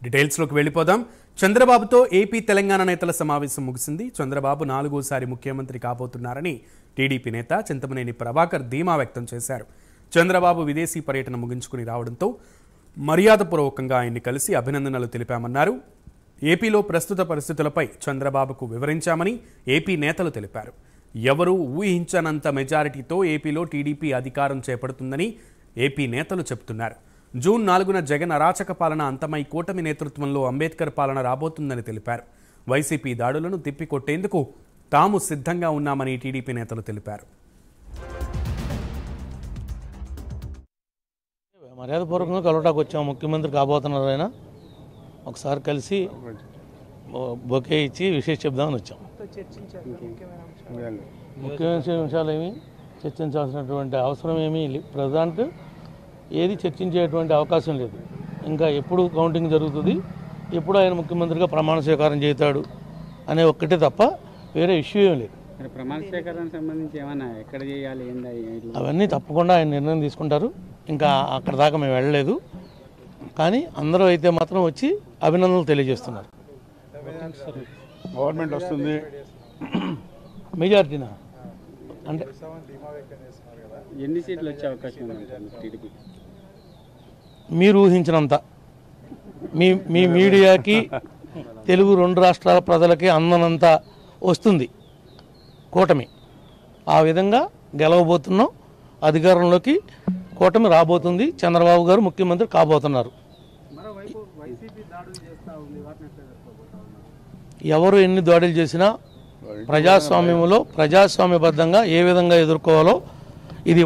డీటెయిల్స్లోకి వెళ్ళిపోదాం. చంద్రబాబుతో ఏపీ తెలంగాణ నేతల సమావేశం ముగిసింది. చంద్రబాబు 4వ ముఖ్యమంత్రి కాబోతున్నారని టీడీపీ నేత చింతమనేని ప్రభాకర్ ధీమా వ్యక్తం చేశారు. చంద్రబాబు విదేశీ పర్యటన ముగించుకుని రావడంతో మర్యాదపూర్వకంగా ఆయన్ని కలిసి అభినందనలు తెలిపామన్నారు. ఏపీలో ప్రస్తుత పరిస్థితులపై చంద్రబాబుకు వివరించామని ఏపీ నేతలు తెలిపారు. ఎవరూ ఊహించనంత మెజారిటీతో ఏపీలో టీడీపీ అధికారం చేపడుతుందని ఏపీ నేతలు చెబుతున్నారు. జూన్ 4న జగన్ అరాచక పాలన అంతమై కూటమి నేతృత్వంలో అంబేద్కర్ పాలన రాబోతుందని తెలిపారు. వైసీపీ దాడులను తిప్పికొట్టేందుకు తాము సిద్ధంగా ఉన్నామని టీడీపీ నేతలు తెలిపారు. మర్యాదపూర్వకంగా కలవటానికి వచ్చాము. ముఖ్యమంత్రి కాబోతున్నారు, ఆయన ఒకసారి కలిసి బొకే ఇచ్చి విషయం చెప్దామని వచ్చాం. ముఖ్యమైన విషయాలు ఏమి చర్చించాల్సినటువంటి అవసరం ఏమీ ప్రజెంట్ ఏది చర్చించేటువంటి అవకాశం లేదు. ఇంకా ఎప్పుడు కౌంటింగ్ జరుగుతుంది, ఎప్పుడు ఆయన ముఖ్యమంత్రిగా ప్రమాణ స్వీకారం చేస్తాడు అనే ఒక్కటే తప్ప వేరే ఇష్యూ ఏం లేదు. ప్రమాణ స్వీకారానికి సంబంధించి ఏమన్నా ఎక్కడ చేయాలి అవన్నీ తప్పకుండా ఆయన నిర్ణయం తీసుకుంటారు. ఇంకా అక్కడ దాకా మేము వెళ్ళలేదు, కానీ అందరూ అయితే మాత్రం వచ్చి అభినందనలు తెలియజేస్తున్నారు. గవర్నమెంట్ వస్తుంది మెజారిటీనా అంటే ఎన్ని సీట్లు వచ్చే అవకాశం ఉంది టీడీపీ? మీరు ఊహించినంత మీ మీడియాకి తెలుగు 2 రాష్ట్రాల ప్రజలకి అందనంత వస్తుంది కూటమి. ఆ విధంగా గెలవబోతున్నాం. అధికారంలోకి కూటమి రాబోతుంది. చంద్రబాబు గారు ముఖ్యమంత్రి కాబోతున్నారు. ఎవరు ఎన్ని దాడులు చేసినా ప్రజాస్వామ్యంలో ప్రజాస్వామ్యబద్ధంగా ఏ విధంగా ఎదుర్కోవాలో ఇది